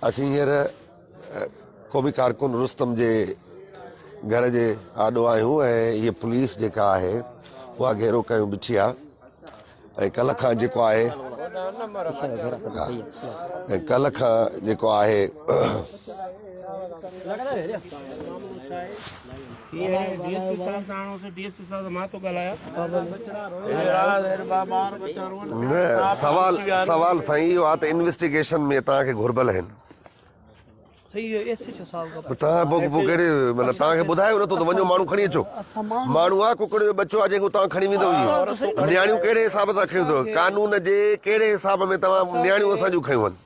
असीं हींअर क़ौमी कारकुन रुस्तम जे घर जे आॾो आहियूं ऐं हीअ पुलिस जेका आहे उहा घेरो कयूं बीठी आहे ऐं कल्ह खां जेको आहे ऐं कल्ह खां जेको आहे सवाल साईं इहो आहे त इन्वेस्टिगेशन में तव्हांखे घुर्बल आहिनि तव्हां पोइ कहिड़े मतिलबु तव्हांखे ॿुधायो नथो त वञो माण्हू खणी अचो माण्हू आहे कुकड़ जो बचो आहे जेको तव्हां खणी वेंदो नियाणियूं कहिड़े हिसाब सां खयूं अथव कानून जे कहिड़े हिसाब में तव्हां नियाणियूं असांजूं खयूं आहिनि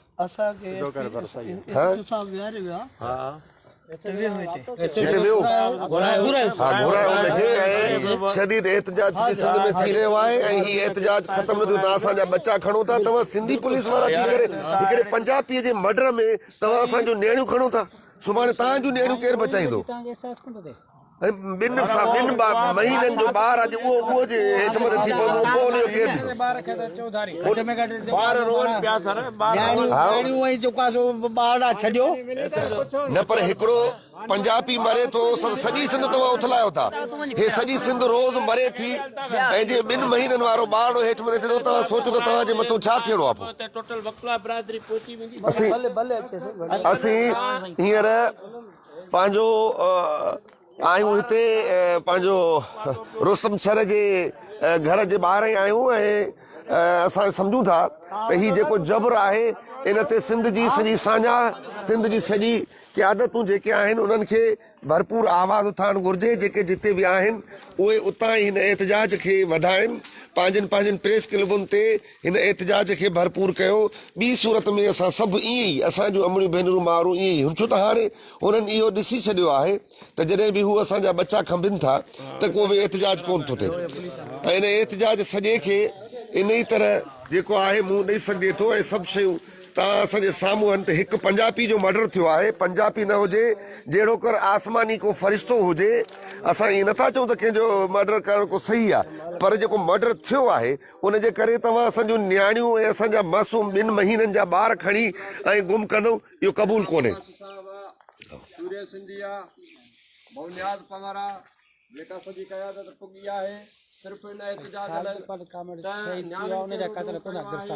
शदीद एहतजाज सिंध में थी रहियो आहे ऐं हीउ एहतजाज ख़तम न थियो त असांजा बच्चा खणो था तव्हां सिंधी पुलिस वारा थी करे हिकिड़े पंजाबीअ जे मर्डर में तव्हां असांजूं नियाणियूं खणो था सुभाणे तव्हांजूं नियाणियूं केरु बचाईंदो ॿिनि महीननि जो ॿार अॼु उहो जे हेठि मथे थी पवंदो पोइ न पर हिकिड़ो पंजाबी मरे थो सॼी सिंध तव्हां उथलायो था हे सॼी सिंध रोज़ मरे थी ऐं जे 2 महीननि वारो ॿार हेठि मथे थिए थो तव्हां सोचो त तव्हांजे मथां छा थियणो आहे असीं हींअर पंहिंजो आहियूं हिते पंहिंजो रुस्तम शहर जे घर जे ॿाहिरि ई आहियूं ऐं असां सम्झूं था त हीउ जेको जबर आहे इन ते सिंध जी सॼी साझा सिंध जी सॼी क़यादतूं जेके आहिनि उन्हनि खे भरपूर आवाज़ उथाइणु घुरिजे जेके जिते बि आहिनि उहे उतां ई हिन एहतजाज खे वधाइनि पंहिंजनि प्रेस क्लबुनि ते हिन एहतजाज खे भरपूर कयो ॿी सूरत में असां सभु ईअं ई असांजूं अमड़ियूं भेनरूं माण्हू ईअं ई छो त हाणे हुननि इहो ॾिसी छॾियो आहे त जॾहिं बि हू असांजा बच्चा खंभिन था त को बि एहतजाज कोन थो थिए ऐं इन एहतजाज सॼे खे इन ई तरह जेको आहे मुंहुं ॾेई सघे थो ऐं सभु शयूं तव्हां असांजे साम्हूं आहिनि त हिकु पंजाबी जो मर्डर थियो आहे पंजाबी न हुजे जहिड़ो कर आसमानी को फ़रिश्तो हुजे असां ईअं नथा चऊं त कंहिंजो मर्डर करणु को सही आहे पर जेको मर्डर थियो आहे उनजे करे तव्हां असांजूं नियाणियूं ऐं असांजा मासूम 2 महीननि जा ॿार खणी ऐं गुम कंदव इहो क़बूल कोन्हे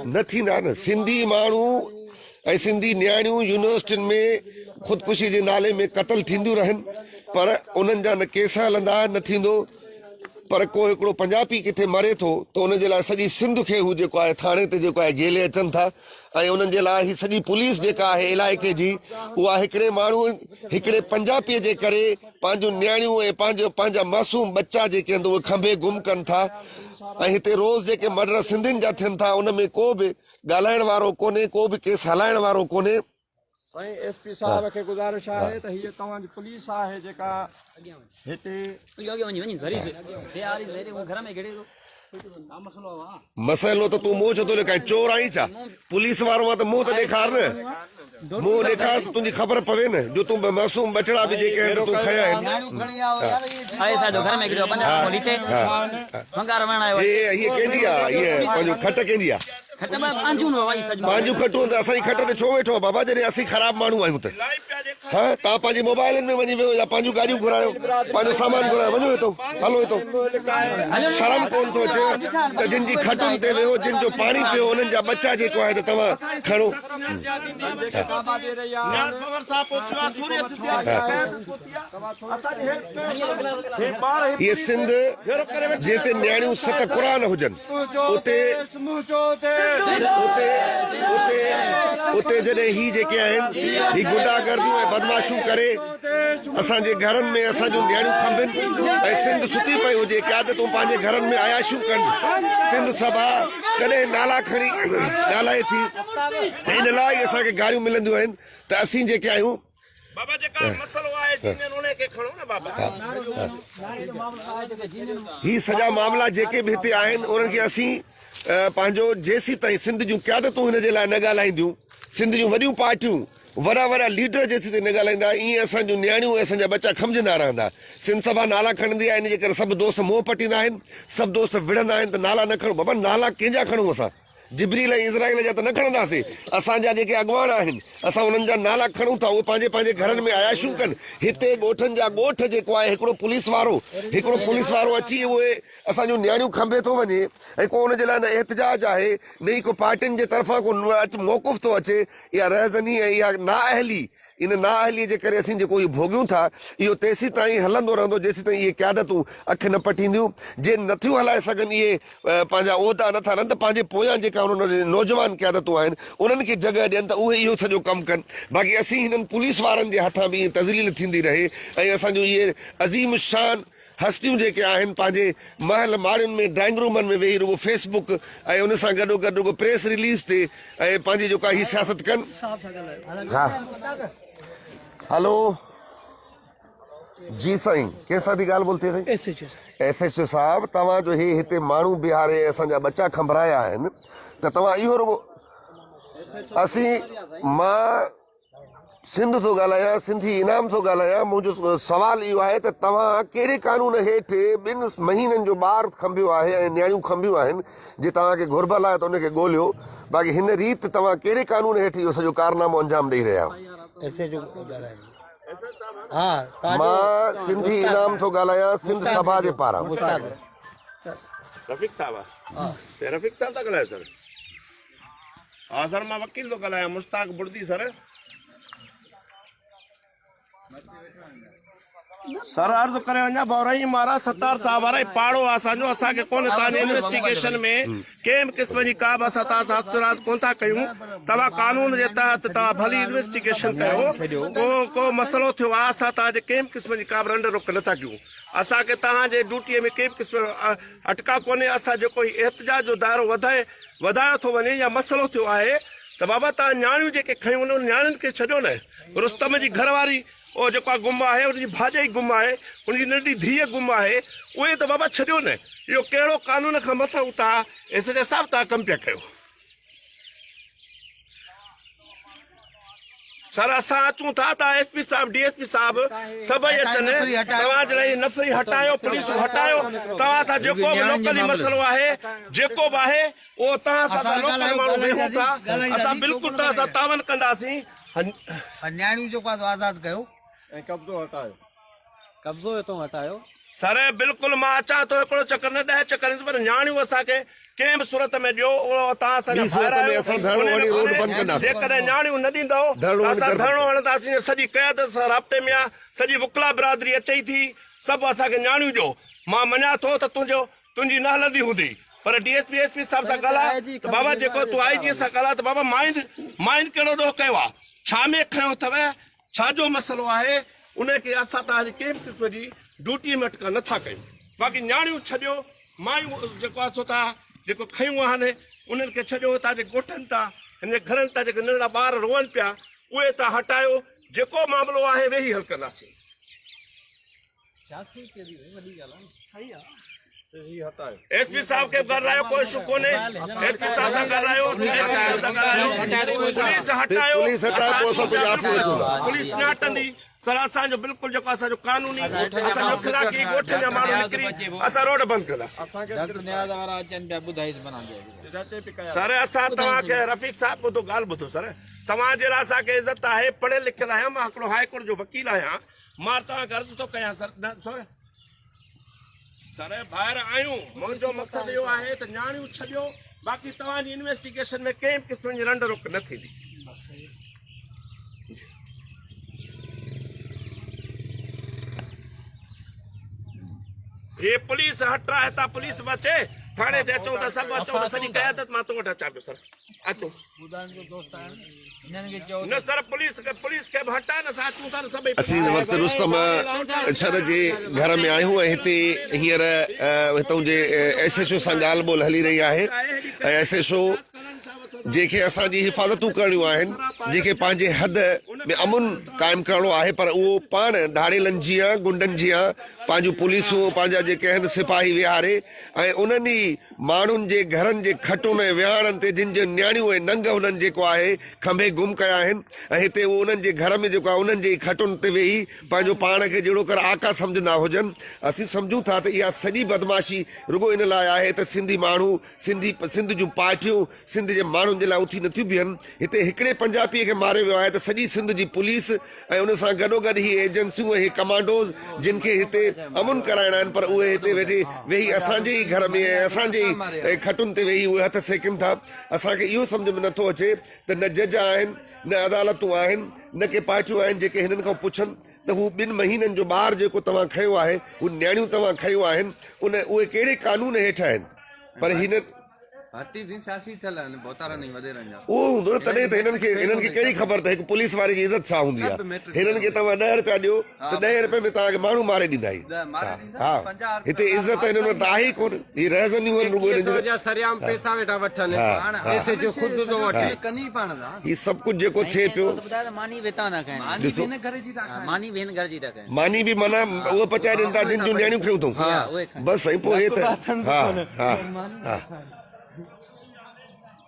न थींदा न सिंधी माण्हू ऐं सिंधी नियाणियूं यूनिवर्सिटियुनि में ख़ुदकुशी जे नाले में क़तल थींदियूं रहनि पर उन्हनि जा न केस हलंदा न थींदो पर को हिकिड़ो पंजाबी किथे मरे थो त उनजे लाइ सॼी सिंध खे हू जेको आहे थाणे ते जेको आहे गेले अचनि था ऐं उन्हनि जे लाइ ही सॼी पुलिस जेका आहे इलाइक़े जी उहा हिकिड़े माण्हू हिकिड़े पंजाबीअ जे करे पंहिंजूं नियाणियूं ऐं पंहिंजा मासूम बच्चा जेके आहिनि उहे खंभे गुम कनि था ऐं हिते रोज़ जेके मर्डर सिंधियुनि जा थियनि था उन में को बि ॻाल्हाइण वारो कोन्हे को बि केस हलाइण वारो कोन्हे एसपी साहब खे गुज़ारिश आहे त हीअ तव्हांजी पुलिस आहे जेका हिते मसइलो त तूं मुंहुं छो थो लिखाए चोर आहीं छा पुलिस वारो आहे त मुंहुं त ॾेखार न मुंहुं ॾेखार त तुंहिंजी ख़बर पवे न जो तूं मासूम बचड़ा बि जेके आहिनि तूं खया आहिनि हीअ कंहिंजी आहे हीअ पंहिंजो खट कंहिंजी आहे पंहिंजूं खटूं त असांजी खट ते छो वेठो आहे बाबा जॾहिं असीं ख़राब माण्हू आहियूं त हा तव्हां पंहिंजी मोबाइलनि में वञी वियो या पंहिंजूं गाॾियूं घुरायो पंहिंजो सामान घुरायो वञो हितो हलो हितो शर्म कोन थो अचे त जिन जी खटुनि ते वियो जिन जो पाणी पियो उन्हनि जा बच्चा जेको आहे त तव्हां खणो हीअ सिंध जिते नियाणियूं 7 क़ुरान हुजनि उते जॾहिं ही जेके आहिनि ही गुंडागर्दियूं ऐं बदमाशियूं करे असांजे घरनि में असांजूं नियाणियूं खंभिन ऐं सिंध सुती पई हुजे क़यादतूं पंहिंजे घरनि में आयाशूं कनि सिंध सभा कॾहिं नाला खणी ॻाल्हाए थी हिन लाइ असांखे गाड़ियूं मिलंदियूं आहिनि त असीं जेके आहियूं ही सॼा मामला जेके बि हिते आहिनि उन्हनि खे असीं पंहिंजो जेसीं ताईं सिंध जूं क़यादतूं हिन जे लाइ न ॻाल्हाईंदियूं सिंध जूं वॾियूं पार्टियूं वॾा लीडर जेसीं ताईं न ॻाल्हाईंदा ईअं असांजूं नियाणियूं ऐं असांजा बच्चा खमजंदा रहंदा सिंध सभा नाला खणंदी आहे इन जे करे सभु दोस्त मोह पटींदा आहिनि सभु दोस्त विढ़ंदा आहिनि त नाला न खणो बाबा नाला कंहिंजा खणूं असां जिब्रील ऐं इज़राइल जा त न खणंदासीं, असांजा जेके अॻवान आहिनि असां उन्हनि जा नाला खणूं था, उहे पंहिंजे पंहिंजे घरनि में आयाशूं कनि। हिते ॻोठनि जा ॻोठ जेको आहे हिकिड़ो पुलिस वारो अची उहे असांजूं नियाणियूं खंभे थो वञे ऐं को हुनजे लाइ न एहतजाज आहे, न ई को पार्टियुनि जे तरफ़ां को मौक़ुफ़ थो अचे। इहा रहज़नी ऐं इहा नाअहली, इन नाअहलीअ जे करे असीं जेको इहो भोॻियूं था, इहो तेसीं ताईं हलंदो रहंदो जेसीं ताईं इहे क़यादतूं अखि न पटींदियूं। जे नथियूं हलाए सघनि इहे पंहिंजा उहिदा नथा रहनि त पंहिंजे पोयां जेका उन्हनि नौजवान क़यादतूं आहिनि उन्हनि खे जॻह ॾियनि त उहे इहो सॼो कमु कनि। बाक़ी असीं हिननि पुलिस वारनि जे हथां बि ईअं तज़लील थींदी रहे ऐं असांजो इहे अज़ीम शान हस्तियूं जेके आहिनि पंहिंजे महल माड़ियुनि में ड्राइंग रूमनि में वेही रुगो फेसबुक ऐं उन सां गॾो गॾु रुगो प्रेस रिलीज़ ते ऐं पंहिंजी जेका हीअ सियासत कनि। हा हेलो जी साईं, कंहिंसां थी ॻाल्हि बोलते साईं? SHO साहब, तव्हांजो हे हिते माण्हू बिहारे असांजा बच्चा खंभराया आहिनि त तव्हां इहो रुगो मां सिंध थो ॻाल्हायां, सिंधी इनाम थो ॻाल्हायां। मुंहिंजो सवाल इहो आहे त तव्हां कहिड़े कानून हेठि 2 महीननि जो ॿारु खंभियो आहे ऐं नियाणियूं खंभियूं आहिनि, जे तव्हांखे घुर्बल आहे त उनखे ॻोल्हियो। बाक़ी हिन रीति तव्हां कहिड़े कानून हेठि इहो सॼो कारनामो अंजाम ॾेई रहिया आहियो? मां सिंधी इनाम थो ॻाल्हायां, सिंध सभा जे पारां। रफ़ीक साहब रफ़ीक साहब था ॻाल्हायो सर? हा सर, मां वकील थो ॻाल्हायां, मुश्ताक बुर्दी सर। सर अर्ज़ करे वञा बौरई महाराज सत्तार साहब वारा पाड़ो असांजो, असांखे कोन तव्हांजे इन्वेस्टिगेशन में कंहिं बि क़िस्म जी का बि असां तव्हां सां कोन था कयूं। तव्हां कानून जे तहत तव्हां भली इन्वेस्टिगेशन कयो। को मसइलो थियो आहे, असां तव्हांजे कंहिं बि क़िस्म जी का बि रंड रुक नथा कयूं। असांखे तव्हांजे ड्यूटीअ में कंहिं बि क़िस्म अटका कोन्हे। असां जेको एहतजाज जो दायरो वधायो थो वञे या मसइलो थियो आहे त बाबा तव्हां नियाणियूं जेके खयूं उन नियाणियुनि खे छॾियो न। रुस्तम जी घरवारी ओ जेका गुम आहे, उनजी भाॼाई गुम आहे, उनजी नंढी धीअ गुम आहे, उहे त बाबा छॾियो न। इहो कहिड़ो कानून खां मथां तव्हां SHO साहब तव्हां कमु पिया कयो? सर असां अचूं था, तव्हां SP साहब DSP साहब सभई अचनि, तव्हांजे लाइ नफ़री हटायो, पुलिस हटायो। तव्हां सां जेको बि लोकली मसइलो आहे, जेको बि आहे उहो तव्हां सां लोकल माण्हू वेहूं था, असां बिल्कुलु तव्हां सां तावन कंदासीं। नियाणियूं जेको आहे आज़ादु कयो ऐं कब्ज़ो हितां हटायो। सर बिल्कुलु मां अचां थो, हिकिड़ो चकर न 10 चकर, पर नियाणियूं असांखे कंहिं बि सूरत में ॾियो। उहो तव्हां जेकॾहिं नियाणियूं न ॾींदव असां धरणो हणंदासीं। सॼी क़यादत सां राब्ते में आहे, सॼी वकला बिरादरी अचे थी, सभु असांखे नियाणियूं ॾियो। मां मञा थो त तुंहिंजी न हलंदी हूंदी, पर DSP SP साहब सां ॻाल्हाए त बाबा जेको तूं IG सां ॻाल्हाए त बाबा माइंड कहिड़ो ॾोह कयो आहे, छा में खयो अथव, छाजो मसइलो आहे, उनखे असां तव्हांजी कंहिं बि क़िस्म जी ड्यूटीअ में अटका नथा कयूं। बाक़ी नियाणियूं छॾियो, मायूं जेको आहे सो तव्हां जेको खयूं आहिनि उन्हनि खे छॾियो। तव्हांजे ॻोठनि तां हिन घरनि तां जेके नंढड़ा ॿार रोअनि पिया उहे तव्हां हटायो। जेको मामिलो आहे वेही हल कंदासीं। SP साहब खे ॻाल्हायो, कोई इशू कोन्हे। SP साहब सां ॻाल्हायो, पुलिस हटायो, पुलिस न हटंदी। सर असांजो बिल्कुलु जेको असांजो कानूनी असांजो इख़्लाक़ी ॻोठनि जा माण्हू निकिरी असां रोड बंदि कंदासीं। सर असां तव्हांखे रफ़ीक साहब ॿुधो, ॻाल्हि ॿुधो सर, तव्हांजे लाइ असांखे इज़त आहे, पढ़ियल लिखियल आहियां, मां हिकिड़ो हाई कोर्ट जो वकील आहियां। मां तव्हांखे अर्ज़ु थो कयां सर सर ॿाहिरि आहियूं, मुंहिंजो मक़सदु इहो आहे त नियाणियूं छॾियो। बाक़ी तव्हांजी इन्वेस्टिगेशन में कंहिं बि क़िस्म जी रंड रुक न थींदी। ये पुलिस हट रहा है, ता पुलिस बचे थाने ते अचो त सभु अचो त सॼी क़यादत मां तो वटि अचां पियो। सर अचो न सर, पुलिस खे बि हटा न, असां अचूं था न सभई। असीं हिन वक़्तु रुस्तम छर जे घर में आहियूं ऐं हिते हींअर हितां जे SHO सां ॻाल्हि ॿोल हली रही आहे ऐं SHO जेके असांजी हिफ़ाज़तूं करणियूं आहिनि, जेके पंहिंजे हद में अमुन कायम करणो आहे, पर उहो पाण धाड़ेलनि जीअं गुंडनि जीअं पंहिंजूं पुलिसूं पंहिंजा जेके आहिनि सिपाही विहारे ऐं उन्हनि ई माण्हुनि जे घरनि जे खटुनि ऐं विहाड़नि ते जिन जो नियाणियूं ऐं नंग उन्हनि जेको आहे खंभे गुम कया आहिनि ऐं हिते उहो उन्हनि जे घर में जेको आहे उन्हनि जे खटुनि ते वेही पंहिंजो पाण खे जहिड़ो कर आका सम्झंदा हुजनि। असीं सम्झूं था त इहा सॼी बदमाशी रुगो इन लाइ आहे त सिंधी माण्हू सिंध जूं पार्टियूं सिंध जे माण्हुनि जे लाइ उथी नथियूं बीहनि। हिते हिकिड़े पंजाबीअ खे मारियो वियो आहे त सॼी सिंध जी पुलिस ऐं उन सां गॾोगॾु ही एजेंसियूं ऐं कमांडोज़ जिन खे हिते अमुन कराइणा आहिनि, पर उहे हिते वेठे वेही असांजे ई घर में ऐं असांजे ई खटुनि ते वेही उहे हथ सेकनि था। असांखे इहो सम्झ में नथो अचे त न जज आहिनि न अदालतूं आहिनि न के पार्टियूं आहिनि जेके हिननि खां पुछनि त हू 2 महीननि जो ॿार जेको तव्हां खयो आहे, हू नियाणियूं तव्हां खयो आहिनि, उहे कहिड़े कानून हेठि आहिनि। पर हिन उहो हूंदो न, तॾहिं त हिननि खे कहिड़ी ख़बर त हिकु पुलिस वारे जी इज़त छा हूंदी आहे। हिननि खे तव्हां 10 रुपया ॾियो त 10 रुपए में तव्हांखे माण्हू मारे ॾींदा। हा, हिते इज़त हिननि वटि आहे ई कोन, हीअ रहज़नियूं आहिनि रुॻो हीअ सभु कुझु जेको थिए पियो। मानी बि माना उहो पचाए ॾियनि था जिन जूं नियाणियूं खयूं अथऊं, बसि साईं। पोइ हे त हा हा हा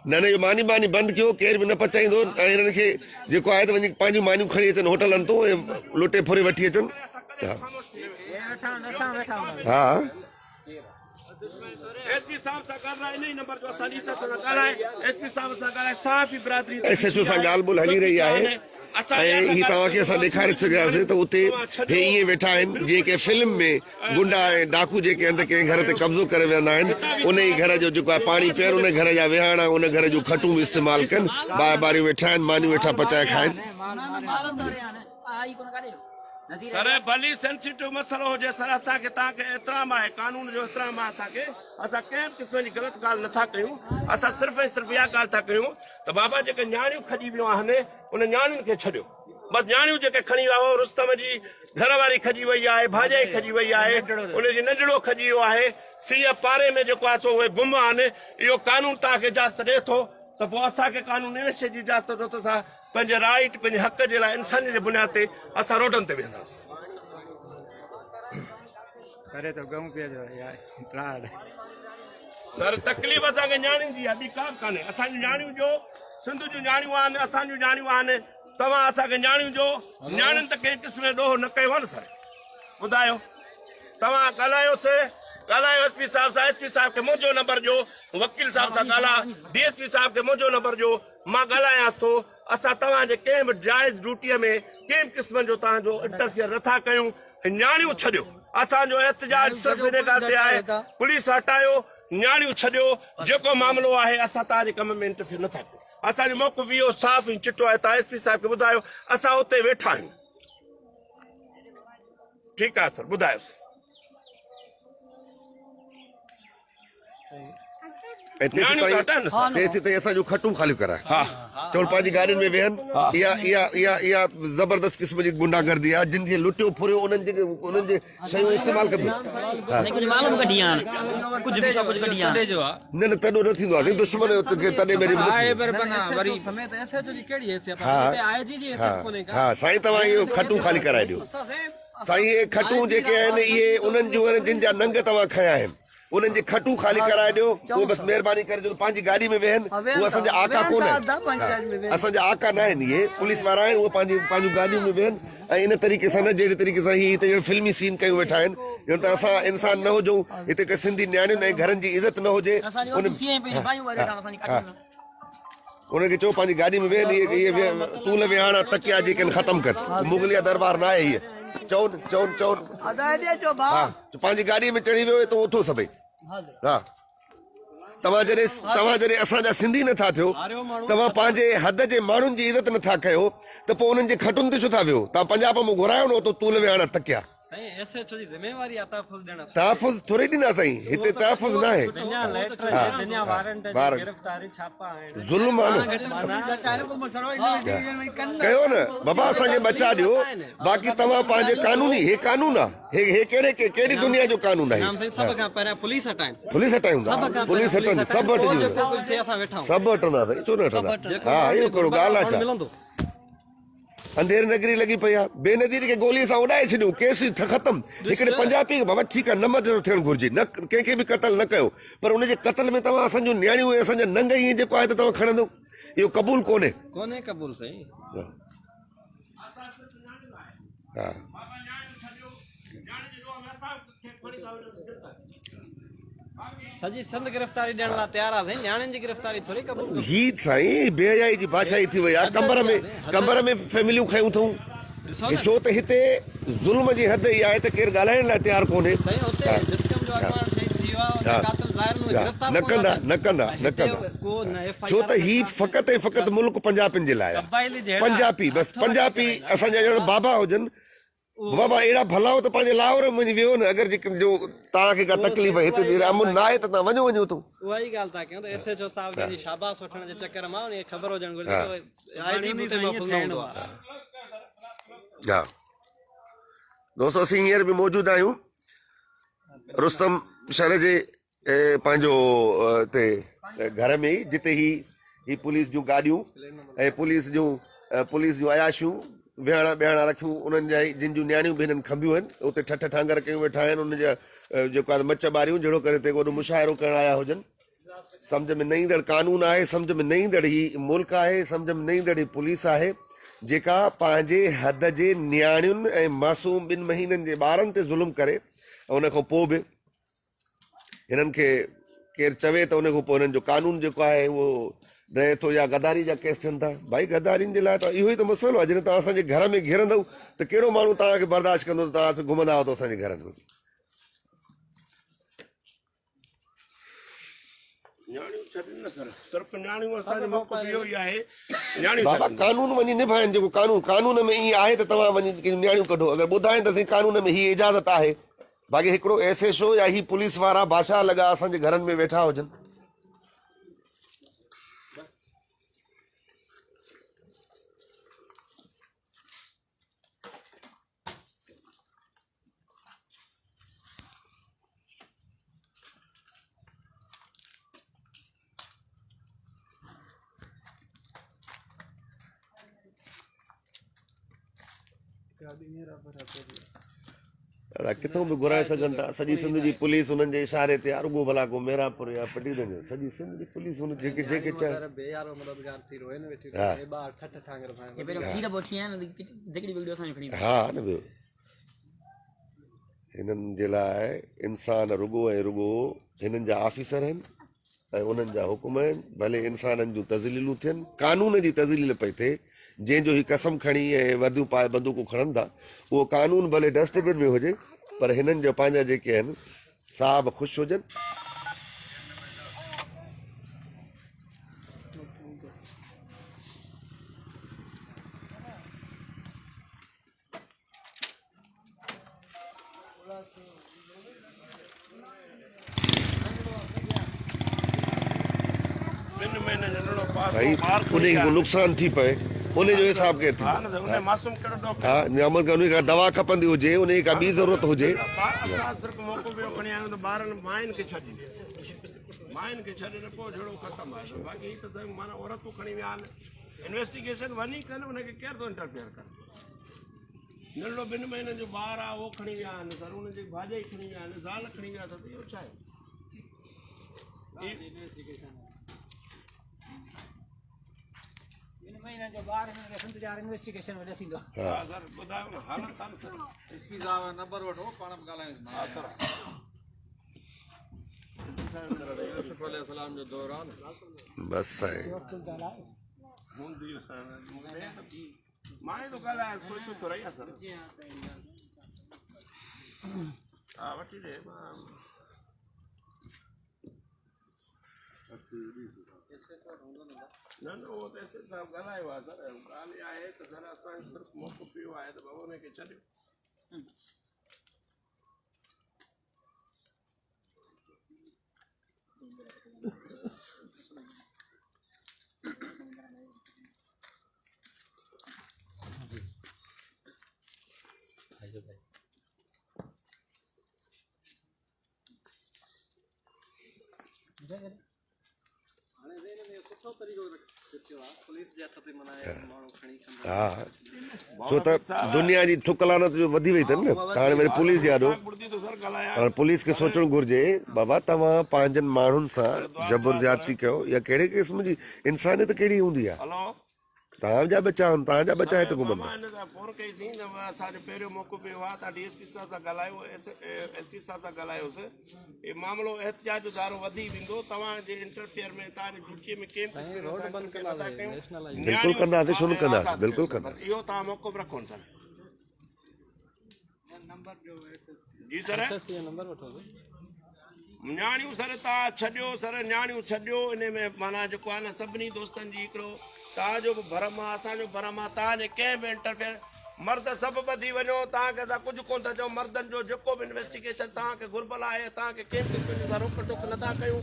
न इहो मानी बंदि कयो, केर बि न पचाईंदो ऐं हिननि खे जेको आहे त वञी पंहिंजूं मानियूं खणी अचनि होटलनि तां ऐं लुटे फुरे वठी अचनि। हा SHO सां ॻाल्हि ॿोल हली रही आहे ऐं ही तव्हांखे असां ॾेखारे सघियासीं त उते हे ईअं वेठा आहिनि जीअं की फिल्म में गुंडा ऐं डाकू जेके आहिनि त कंहिं घर ते कब्ज़ो करे वेंदा आहिनि, उन ई घर जो जेको आहे पाणी पीअनि, उन घर जा विहाणा उन घर जूं खटूं बि इस्तेमालु कनि, ॿारियूं वेठा आहिनि, मानियूं वेठा पचाए खाइनि। सर भली सेंसिटिव मसलो हुजे सर, असांखे तव्हांखे एतिराम आहे, कानून जो एतिराम आहे असांखे। असां कंहिं बि क़िस्म जी ग़लति ॻाल्हि नथा कयूं। असां सिर्फ़ु ऐं सिर्फ़ु इहा ॻाल्हि था कयूं त बाबा जेके नियाणियूं खॼी वियूं आहिनि उन नियाणियुनि खे छॾियो। बसि नियाणियूं जेके खणी विया हुआ, रुस्तम जी घरवारी खॼी वई आहे, भाॼाई खॼी वई आहे, उनजी नंढड़ो खॼी वियो आहे, सीअ पारे में जेको आहे सो उहे गुम आहिनि। इहो कानून तव्हांखे इजाज़त ॾिए थो त पोइ असांखे कानून इन शइ जी इजाज़त ॾियो त असां पंहिंजे राइट पंहिंजे हक़ जे लाइ इंसानी जे बुनियाद ते असां रोडनि ते वेंदासीं। सर तकलीफ़ असांखे नियाणियुनि जी आहे, ॿी का बि कान्हे। असांजी नियाणियूं जो सिंध जूं नियाणियूं आहिनि, असांजूं नियाणियूं आहिनि। तव्हां असांखे नियाणियुनि जो नियाणियुनि त कंहिं क़िस्म जो ॾोह न कयो आहे न सर। ॿुधायो तव्हां ॻाल्हायोसि, ॻाल्हायो SP साहिब सां, SP साहिब खे मुंहिंजो नंबर ॾियो, वकील साहिब सां ॻाल्हा, DSP साहिब खे मुंहिंजो नंबर ॾियो, मां ॻाल्हायांसि थो। असां तव्हांजे कंहिं बि जाइज़ ड्यूटीअ में कंहिं बि क़िस्म जो तव्हांजो इंटरफियर नथा कयूं। नियाणियूं छॾियो, असांजो एहतजाज सिर्फ़ु इन ॻाल्हि ते आहे, पुलिस हटायो, नियाणियूं छॾियो, जेको मामिलो आहे असां तव्हांजे कम में इंटरफियर नथा कयूं। असांजो मौक़िफ़ इहो साफ़ ऐं चिटो आहे। तव्हां SP साहिब खे ॿुधायो, असां उते वेठा आहियूं। ठीकु आहे सर, ॿुधायोसि। असांजूं खटूं ख़ाली कराए चवनि पंहिंजी गाॾियुनि में वेहनि। इहा ज़बरदस्त क़िस्म जी गुंडागर्दी आहे जिन खे लुटियो फुरियो उन्हनि जे शयूं इस्तेमालु कबियूं। न न तॾो न थींदो आहे दुश्मन तॾहिं मेरी हा साईं तव्हां इहो खटूं ख़ाली कराए ॾियो साईं। इहे खटूं जेके आहिनि इहे उन्हनि जूं जिन जा नंग तव्हां खया आहिनि उन्हनि जे खटूं ख़ाली कराए ॾियो। उहो बसि महिरबानी करे जो पंहिंजी गाॾी में वेहनि। उहे असांजा आका कोन आहिनि, असांजा आका न आहिनि, इहे पुलिस वारा आहिनि। उहे पंहिंजूं गाॾियूं में वेहनि ऐं इन तरीक़े सां न जहिड़े तरीक़े सां हीअ हिते फिल्मी सीन कयूं वेठा आहिनि ॼण त असां इंसान न हुजूं, हिते के सिंधी नियाणियुनि ऐं घरनि जी इज़त न हुजे। उनखे चओ पंहिंजी गाॾी में वेहनि, इहे तूल विहाणा तकिया जेके आहिनि ख़तमु कर। मुगलिया दरबार न आहे हीअ। चवनि हा पंहिंजी गाॾीअ में चढ़ी वियो त उथो सभई। हा तव्हां जॾहिं असांजा सिंधी नथा थियो, तव्हां पंहिंजे हद जे माण्हुनि जी इज़त नथा कयो त पोइ उन्हनि जे खटुनि ते छो था वियो? तव्हां पंजाब मां घुरायो न तो तूल विहाणा तकिया। तहफ़ुज़ थोरी ॾींदा साईं, हिते तहफ़ुज़ न आहे। ज़ुल्म आहे न कयो न बाबा, असांखे बचा ॾियो। बाक़ी तव्हां पंहिंजे कानूनी हे कानून आहे, हे कहिड़ी दुनिया जो कानून आहे? पुलिस हटायूं, पुलिस हटनि सभु हटंदा साईं, छो न हटंदा? हा इहो कहिड़ो ॻाल्हि आहे छा? अंधेर नगरी लगी पई आहे बेनज़ीर खे गोलीअ सां उॾाए छॾियूं केस ख़तम हिकिड़े पंजाबी बाबा ठीकु आहे नंबर थियणु घुरिजे न कंहिंखे बि क़तल न कयो पर उनजे क़तल में तव्हां असांजूं नियाणियूं ऐं असांजा नंग ईअं जेको आहे त तव्हां खणंदव इहो क़बूल कोन्हे कबूल सही हा सजी संद गिरफ्तारी ॾियण लाइ तयार आहे साईं न्याणियुनि जी गिरफ्तारी थोरी कबूल ही साईं बेहयाई जी भाषाई थी वई आहे कमर में फैमिलियूं खयूं अथऊं छो त हिते ज़ुल्म जी हद इहा आहे त केरु ॻाल्हाइण लाइ तयारु कोन्हे साईं हुते डिस्कम जो अॻवान शहीद थी वियो आहे उन कातिल ज़ाहिर नु गिरफ्तार न कंदा छो त ही फ़क़ति ऐं फ़क़ति मुल्क पंजाबियुनि जे लाइ आहे पंजाबी बसि पंजाबी असांजा ॼण बाबा हुजनि बाबा अहिड़ा भला हो त पंहिंजे लाहौर में वञी वियो न अगरि जो तव्हांखे का तकलीफ़ हिते जी अमुन न आहे त तव्हां वञो थो उहा ई ॻाल्हि था कयूं त एसएचओ साहब जी शाबाश वठण जे चक्कर मां उन ख़बर हुजण घुरिजे आईजी ते महफ़ूज़ न हूंदो आहे हा दोस्तो असीं हींअर बि मौजूदु आहियूं रुस्तम शहर जे पंहिंजो हिते घर में ई जिते ही पुलिस जूं गाॾियूं ऐं पुलिस जूं अयाशियूं विहणा ॿिहणा रखियूं उन्हनि जा जिन जूं नियाणियूं बि हिननि खंबियूं आहिनि उते ठठ ठांगर कयूं वेठा आहिनि उन जा जेको आहे मच ॿारियूं जहिड़ो करे ते वॾो मुशाइरो करण आया हुजनि सम्झ में न ईंदड़ कानून आहे सम्झ में न ईंदड़ ही मुल्क आहे सम्झ में न ईंदड़ ही पुलिस आहे जेका पंहिंजे हद जे नियाणियुनि ऐं मासूम 2 महीननि जे ॿारनि ते ज़ुल्म करे उन खां पोइ बि हिननि खे केरु चवे त उन खां पोइ हिननि जो कानून जेको आहे उहो रहे थो या गद्दारी जा केस थियनि था भाई गद्दारियुनि जे लाइ त इहो ई त मसइलो आहे जॾहिं तव्हां असांजे घर में घिरंदव त कहिड़ो माण्हू तव्हांखे बर्दाश्त कंदो त तव्हां घुमंदा आहियो असांजे घरनि में बाबा कानून वञी निभाइनि जेको कानून में ईअं आहे त तव्हां वञी नियाणियूं कढो अगरि ॿुधाइनि त कानून में हीअ इजाज़त आहे बाक़ी हिकिड़ो एसएचओ या ही पुलिस वारा बादशाह लॻा असांजे घरनि में वेठा हुजनि किथों बि घुराए सघनि था सॼी सिंध जी पुलिस हुननि जे इशारे ते रुगो भला को मेरापुर या पटीगंज सॼी सिंध जी पुलिस हुन जेके चाहे हा न ॿियो हिननि जे लाइ इंसान रुगो ऐं रुगो हिननि जा ऑफिसर आहिनि ऐं उन्हनि जा हुकुम आहिनि भले इंसाननि जूं तज़लीलूं थियनि कानून जी तज़लील पई थिए जंहिंजो ही कसम खणी ऐं वर्दियूं पाए बंदूकूं खणनि था उहो कानून भले डस्टबिन में हुजे पर हिननि जा पंहिंजा जेके आहिनि साहब ख़ुशि हुजनि भाई उन्हें को नुकसान थी पए उन्हें जो हिसाब के थी हाँ अमल का उन्हें का दवा खपंदी हुजे उन्हें का बी जरूरत हुजे इन्वेस्टिगेशन वनी कन उनके केर तो इंटरफेयर कर नल्लो 2 महीने जो ॿार आहे वो खणी विया आहिनि सर उन जी भाॼाई खणी विया आहिनि ज़ाल खणी विया त इहो छा आहे महीने जो ॿार हिननि खे इंतज़ार इन्वेस्टिगेशन में ॾसींदो हा सर ॿुधायो न हालत कान सर एसपी साहब नंबर वठो पाण बि ॻाल्हायूं हा सर यूसुफ अलैहिस्सलाम जो दौर आहे न बस आहे मां तो ॻाल्हायां कोई सुठो रही आहे सर हा वठी ॾे न वो तो ऐसे साहब ॻाल्हायो आहे सर ॻाल्हि इहा आहे त सर असांखे सिर्फ़ु मौक़ो पियो आहे त बाबा उनखे छॾियो पुलिस जे हथ ते मनाए माण्हू खणी कंदा हा छो त दुनिया जी थुक लानत जो वधी वई अथनि न हाणे वरी पुलिस यादो पर पुलिस खे सोचणु घुरिजे बाबा तव्हां पंहिंजनि माण्हुनि सां जबर ज्यादती कयो या कहिड़े क़िस्म जी इंसानियत कहिड़ी हूंदी आहे हेलो तव्हांजा बचा आहिनि तव्हांजा बचा हिते घुमंदा फोन कईसीं त असांजो पहिरियों मौक़ो पियो आहे तव्हां DSP साहिब सां ॻाल्हायो SP साहिब सां ॻाल्हायोसीं हे मामिलो एहतिजाज जो दारो वधी वेंदो तव्हांजे इंटरफेयर में तव्हांजी ड्यूटीअ में कंहिं रोड बंद कंदा बिल्कुलु कंदासीं छो न कंदासीं बिल्कुलु कंदासीं इहो तव्हां मौक़ो बि रखो सर जी सर नंबर वठो न्याणियूं सर तव्हां छॾियो सर न्याणियूं छॾियो इन में माना जेको आहे न सभिनी दोस्तनि जी हिकिड़ो तव्हांजो बि भरम आहे असांजो भरम आहे तव्हांजे कंहिं बि इंटरफेयर मर्द सभु ॿधी वञो तव्हांखे असां कुझु कोन था चऊं मर्दनि जो जेको बि इन्वेस्टिगेशन तव्हांखे घुर्बल आहे तव्हांखे कंहिं क़िस्म जी रोक टोक नथा कयूं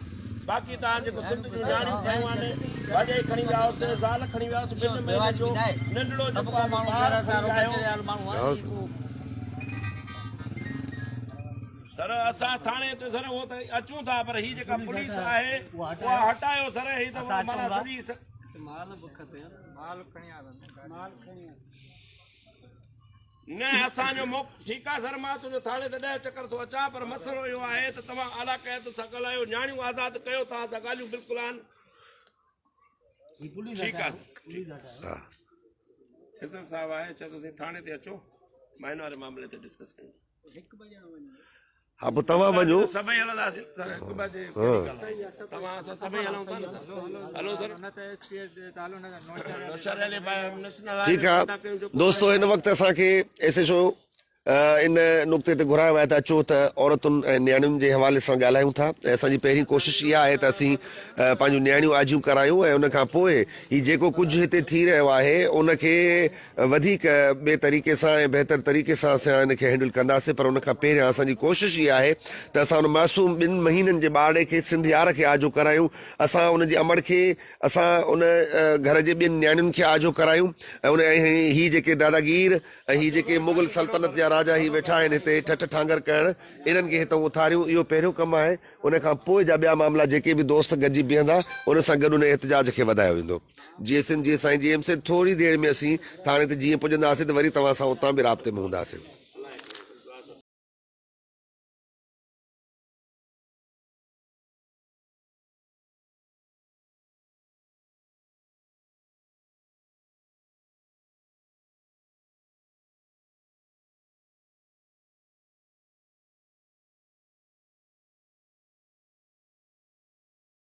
बाक़ी तव्हां जेको सिंध जूं न्याणियूं खयूं आहिनि भाॼे खणी वियासीं ज़ाल खणी वियासीं ॿिनि महीने जो नंढड़ो जेको आहे ॿार खणी आयो सर असां थाणे ते सर उहो त अचूं था पर हीअ जेका पुलिस आहे उहा हटायो सर हीअ त माना सॼी माल बुख ते माल खणी आया न असांजो ठीकु आहे सर मां तुंहिंजो थाणे ते 10 चकर थो अचां पर मसइलो इहो आहे त तव्हां आला क़यादत सां ॻाल्हायो न्याणियूं आज़ाद कयो तव्हां सां ॻाल्हियूं बिल्कुलु आहिनि ठीकु आहे एसर साहिबु आहे चए थो थाणे ते अचो मां हिन वारे मामले ते डिस्कस कयूं हा पोइ तव्हां वञो सभई हलंदासीं सर हिकु बजे तव्हां असां सभई हलूं था हलो सर ठीकु आहे दोस्तो हिन वक़्तु असांखे SHO इन नुक़्ते ते घुरायो आहे त अचो त औरतुनि ऐं नियाणियुनि जे हवाले सां ॻाल्हायूं था ऐं असांजी पहिरीं कोशिशि इहा आहे त असीं पंहिंजूं नियाणियूं आजियूं करायूं ऐं उनखां पोइ हीउ जेको कुझु हिते थी रहियो आहे उनखे वधीक ॿिए तरीक़े सां ऐं बहितर तरीक़े सां असां हिनखे हैंडल कंदासीं पर उनखां पहिरियां असांजी कोशिशि इहा आहे त असां उन मासूम 2 महीननि जे ॿार खे सिंध यार खे आजो करायूं असां उनजी अमड़ खे असां उन घर जे 2 नियाणियुनि खे आजो करायूं ऐं उन हीअ जेके दादागीर ऐं हीअ जेके मुग़ल सल्तनत जा राजा ही वेठा आहिनि हिते ठठ ठांगर करण इन्हनि खे हितां उथारियूं इहो पहिरियों कमु आहे उनखां पोइ जा ॿिया मामला जेके बि दोस्त गॾिजी बीहंदा उन सां गॾु उन एहतिजाज खे वधायो वेंदो जीअं साईं GM से थोरी देरि में असीं थाणे ते जीअं पुॼंदासीं त वरी तव्हां सां उतां बि राब्ते में हूंदासीं